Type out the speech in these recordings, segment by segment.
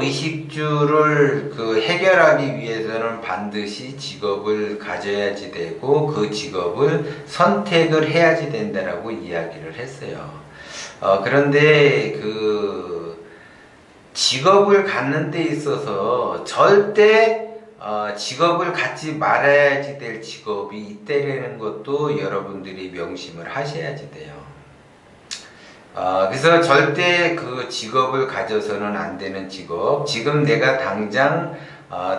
의식주를 해결하기 위해서는 반드시 직업을 가져야지 되고 그 직업을 선택을 해야지 된다라고 이야기를 했어요. 그런데 직업을 갖는 데 있어서 절대 직업을 갖지 말아야지 될 직업이 있다라는 것도 여러분들이 명심을 하셔야지 돼요. 그래서 절대 그 직업을 가져서는 안 되는 직업, 지금 내가 당장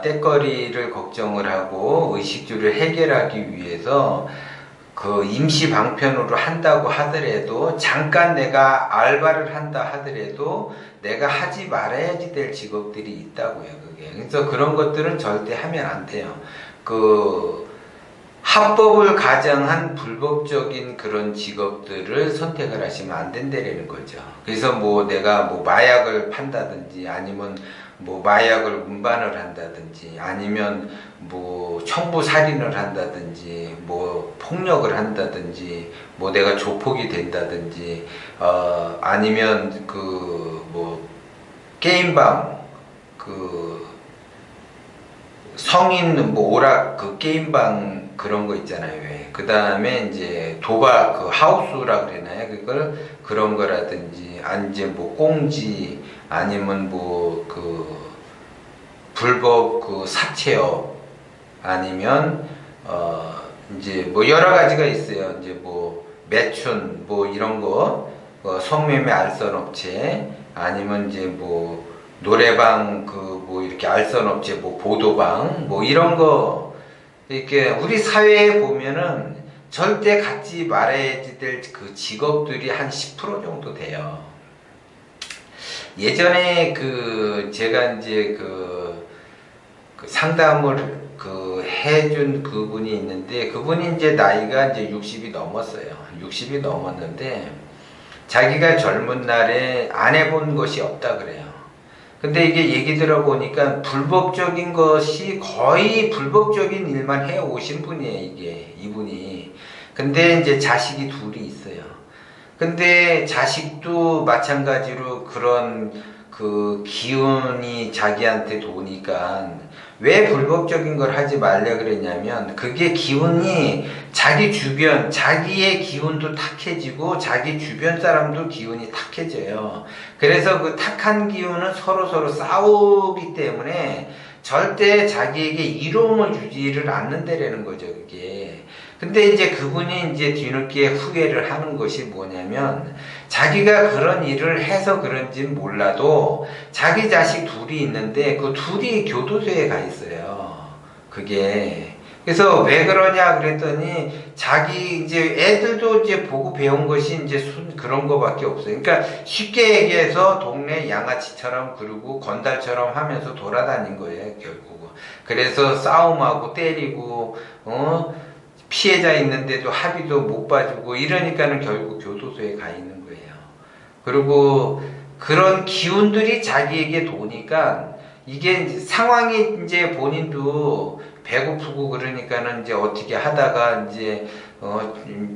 때거리를 걱정을 하고 의식주를 해결하기 위해서 그 임시 방편으로 한다고 하더라도, 잠깐 내가 알바를 한다 하더라도 내가 하지 말아야지 될 직업들이 있다고요. 그게. 그래서 그런 것들은 절대 하면 안 돼요. 합법을 가장한 불법적인 그런 직업들을 선택을 하시면 안 된다는 거죠. 그래서 내가 마약을 판다든지, 아니면 마약을 운반을 한다든지, 아니면 청부살인을 한다든지, 폭력을 한다든지, 내가 조폭이 된다든지, 아니면 게임방, 성인 오락 게임방 그런 거 있잖아요. 그 다음에 이제 도박 하우스라 그러나요? 그런 거라든지, 이제 꽁지, 아니면 불법 사채업, 아니면 이제 여러 가지가 있어요. 이제 매춘 이런 거, 성매매 알선업체, 아니면 이제 노래방 이렇게 알선업체, 보도방 이런 거, 이렇게 우리 사회에 보면은 절대 갖지 말아야지 될 그 직업들이 한 10% 정도 돼요. 예전에 제가 이제 상담을 해준 그분이 있는데, 그분이 이제 나이가 이제 60이 넘었어요. 60이 넘었는데 자기가 젊은 날에 안 해본 것이 없다 그래요. 근데 이게 얘기 들어보니까 불법적인 것이, 거의 불법적인 일만 해 오신 분이에요, 이분이. 근데 이제 자식이 둘이 있어요. 근데 자식도 마찬가지로 그런 기운이 자기한테 도니까, 왜 불법적인 걸 하지 말려 그랬냐면, 그게 기운이 자기 주변, 자기의 기운도 탁해지고 자기 주변 사람도 기운이 탁해져요. 그래서 그 탁한 기운은 서로 싸우기 때문에 절대 자기에게 이로움을 주지를 않는다라는 거죠, 그게. 근데 이제 그분이 이제 뒤늦게 후회를 하는 것이 뭐냐면, 자기가 그런 일을 해서 그런지는 몰라도 자기 자식 둘이 있는데 그 둘이 교도소에 가 있어요. 그게. 그래서 왜 그러냐 그랬더니, 자기 이제 애들도 이제 보고 배운 것이 이제 그런 거밖에 없어요. 그러니까 쉽게 얘기해서 동네 양아치처럼, 그리고 건달처럼 하면서 돌아다닌 거예요, 결국. 그래서 싸움하고 때리고, 피해자 있는데도 합의도 못 봐주고 이러니까는 결국 교도소에 가 있는 거예요. 그리고 그런 기운들이 자기에게 도니까, 이게 상황이 이제 본인도 배고프고 그러니까는 이제 어떻게 하다가 이제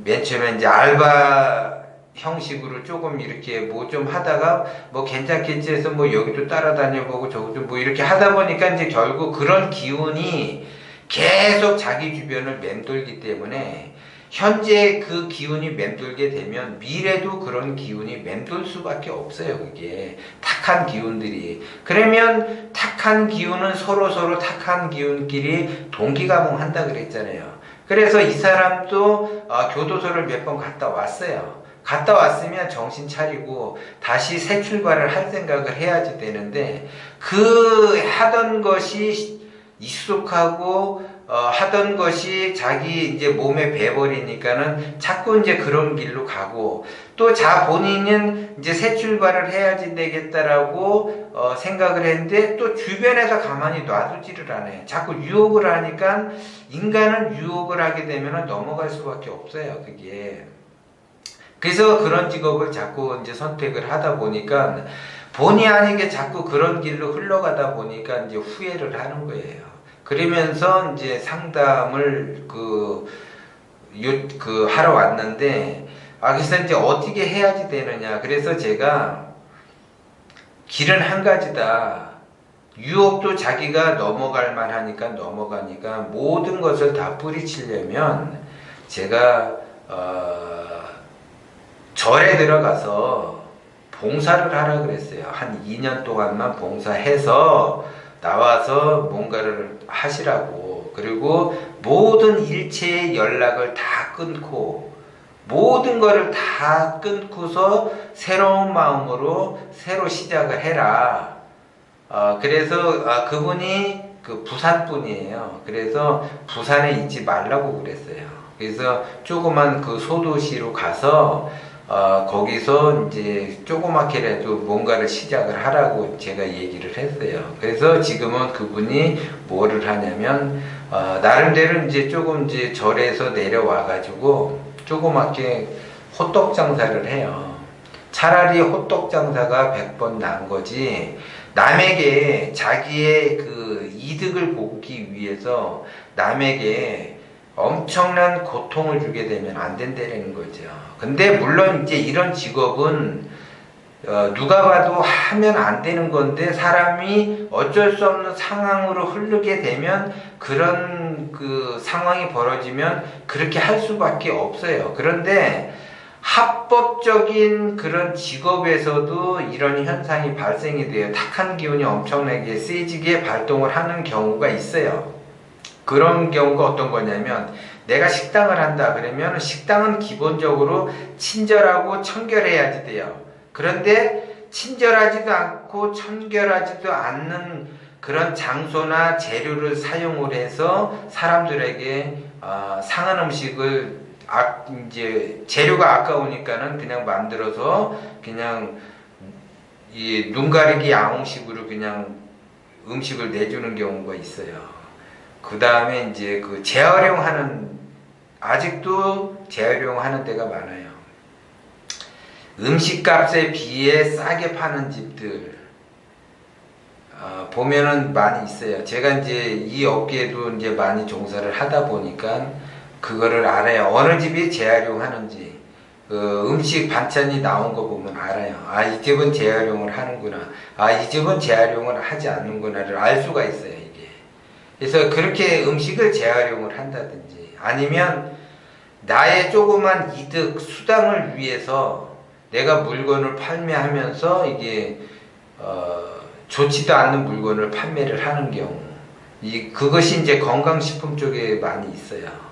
맨 처음에 이제 알바 형식으로 조금 이렇게 좀 하다가 괜찮겠지 해서 여기도 따라다녀보고 저기도 이렇게 하다 보니까 이제 결국 그런 기운이 계속 자기 주변을 맴돌기 때문에, 현재 그 기운이 맴돌게 되면 미래도 그런 기운이 맴돌 수밖에 없어요. 그게 탁한 기운들이. 그러면 탁한 기운은 서로 탁한 기운끼리 동기가몽한다 그랬잖아요. 그래서 이 사람도 교도소를 몇 번 갔다 왔어요. 갔다 왔으면 정신 차리고 다시 새 출발을 할 생각을 해야지 되는데, 하던 것이 익숙하고 하던 것이 자기 이제 몸에 배버리니까는 자꾸 이제 그런 길로 가고, 또 본인은 이제 새 출발을 해야지 되겠다라고 생각을 했는데, 또 주변에서 가만히 놔두지를 않아요. 자꾸 유혹을 하니까, 인간은 유혹을 하게 되면 넘어갈 수밖에 없어요, 그게. 그래서 그런 직업을 자꾸 이제 선택을 하다 보니까, 본의 아니게 자꾸 그런 길로 흘러가다 보니까 이제 후회를 하는 거예요. 그러면서 이제 상담을 하러 왔는데, 그래서 이제 어떻게 해야지 되느냐. 그래서 제가 길은 한 가지다. 유혹도 자기가 넘어갈 만하니까 넘어가니까 모든 것을 다 뿌리치려면 제가 절에 들어가서 봉사를 하라 그랬어요. 한 2년 동안만 봉사해서 나와서 뭔가를 하시라고. 그리고 모든 일체의 연락을 다 끊고 모든 거를 다 끊고서 새로운 마음으로 새로 시작을 해라. 그래서 그분이 그 부산 분이에요. 그래서 부산에 있지 말라고 그랬어요. 그래서 조그만 그 소도시로 가서 거기서 이제 조그맣게라도 뭔가를 시작을 하라고 제가 얘기를 했어요. 그래서 지금은 그분이 뭐를 하냐면 나름대로 이제 조금 이제 절에서 내려와가지고 조그맣게 호떡 장사를 해요. 차라리 호떡 장사가 100번 난 거지 남에게 자기의 그 이득을 보기 위해서 남에게 엄청난 고통을 주게 되면 안 된다는 거죠. 근데 물론 이제 이런 직업은 누가 봐도 하면 안 되는 건데 사람이 어쩔 수 없는 상황으로 흐르게 되면 그런 그 상황이 벌어지면 그렇게 할 수밖에 없어요. 그런데 합법적인 그런 직업에서도 이런 현상이 발생이 돼요. 탁한 기운이 엄청나게 세지게 발동을 하는 경우가 있어요. 그런 경우가 어떤 거냐면 내가 식당을 한다 그러면 식당은 기본적으로 친절하고 청결해야지 돼요. 그런데 친절하지도 않고 청결하지도 않는 그런 장소나 재료를 사용을 해서 사람들에게 상한 음식을 이제 재료가 아까우니까는 그냥 만들어서 그냥 이 눈 가리기 양식으로 그냥 음식을 내주는 경우가 있어요. 그 다음에 이제 그 재활용하는 아직도 재활용하는 데가 많아요. 음식값에 비해 싸게 파는 집들 보면은 많이 있어요. 제가 이제 이 업계에도 이제 많이 종사를 하다 보니까 그거를 알아요. 어느 집이 재활용하는지 음식 반찬이 나온 거 보면 알아요. 이 집은 재활용을 하는구나. 이 집은 재활용을 하지 않는구나를 알 수가 있어요. 이게. 그래서 그렇게 음식을 재활용을 한다든지 아니면 나의 조그만 이득 수당을 위해서 내가 물건을 판매하면서 이게 좋지도 않는 물건을 판매를 하는 경우 그것이 이제 건강식품 쪽에 많이 있어요.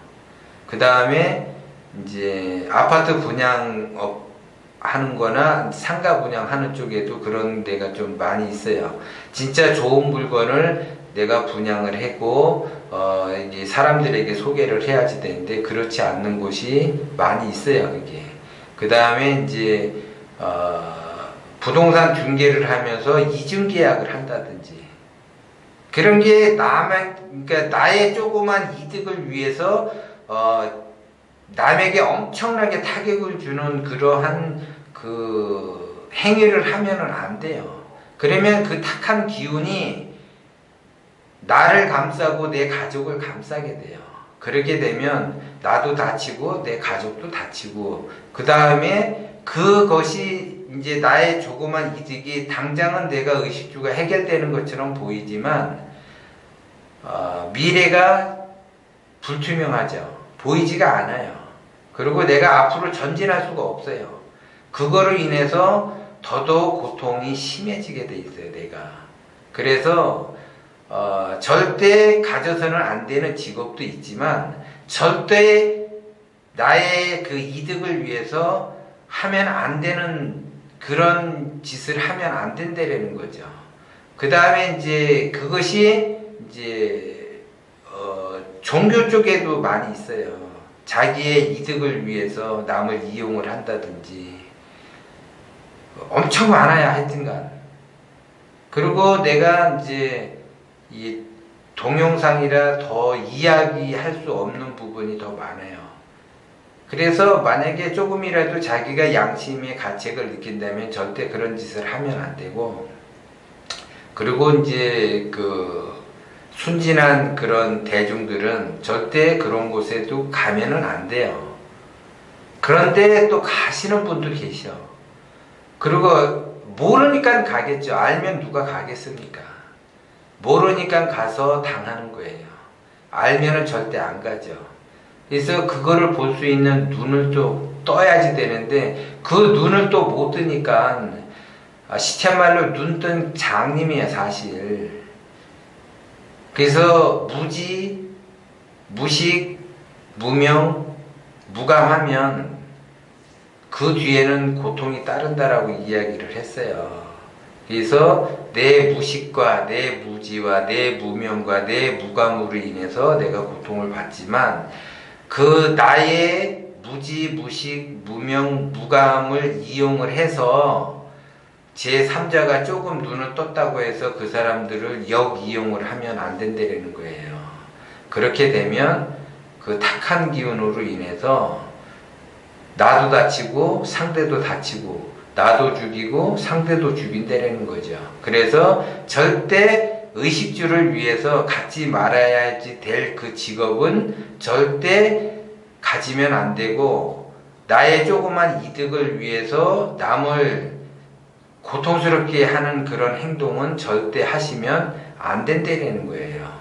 그 다음에 이제 아파트 분양업 하는 거나 상가 분양하는 쪽에도 그런 데가 좀 많이 있어요. 진짜 좋은 물건을 내가 분양을 하고 이제 사람들에게 소개를 해야지 되는데 그렇지 않는 곳이 많이 있어요. 이게. 그 다음에 이제 부동산 중개를 하면서 이중 계약을 한다든지 그런 게 그러니까 나의 조그만 이득을 위해서 남에게 엄청나게 타격을 주는 그러한 그 행위를 하면은 안 돼요. 그러면 그 탁한 기운이 나를 감싸고 내 가족을 감싸게 돼요. 그렇게 되면 나도 다치고 내 가족도 다치고 그 다음에 그것이 이제 나의 조그만 이득이 당장은 내가 의식주가 해결되는 것처럼 보이지만 미래가 불투명하죠. 보이지가 않아요. 그리고 내가 앞으로 전진할 수가 없어요. 그거로 인해서 더더욱 고통이 심해지게 돼 있어요. 내가. 그래서 절대 가져서는 안 되는 직업도 있지만 절대 나의 그 이득을 위해서 하면 안 되는 그런 짓을 하면 안 된다라는 거죠. 그 다음에 이제 그것이 이제 종교 쪽에도 많이 있어요. 자기의 이득을 위해서 남을 이용을 한다든지 엄청 많아요. 하여튼간. 그리고 내가 이제 이 동영상이라 더 이야기할 수 없는 부분이 더 많아요. 그래서 만약에 조금이라도 자기가 양심의 가책을 느낀다면 절대 그런 짓을 하면 안 되고, 그리고 이제 그 순진한 그런 대중들은 절대 그런 곳에도 가면은 안 돼요. 그런데 또 가시는 분도 계셔. 그리고 모르니까 가겠죠. 알면 누가 가겠습니까? 모르니까 가서 당하는 거예요. 알면은 절대 안 가죠. 그래서 그거를 볼 수 있는 눈을 또 떠야지 되는데 그 눈을 또 못 뜨니까 시쳇말로 눈 뜬 장님이에요, 사실. 그래서 무지, 무식, 무명, 무감하면 그 뒤에는 고통이 따른다라고 이야기를 했어요. 그래서 내 무식과 내 무지와 내 무명과 내 무감으로 인해서 내가 고통을 받지만 그 나의 무지, 무식, 무명, 무감을 이용을 해서 제3자가 조금 눈을 떴다고 해서 그 사람들을 역이용을 하면 안 된다는 거예요. 그렇게 되면 그 탁한 기운으로 인해서 나도 다치고 상대도 다치고 나도 죽이고 상대도 죽인다는 거죠. 그래서 절대 의식주를 위해서 갖지 말아야지 될 그 직업은 절대 가지면 안 되고 나의 조그만 이득을 위해서 남을 고통스럽게 하는 그런 행동은 절대 하시면 안 된다는 거예요.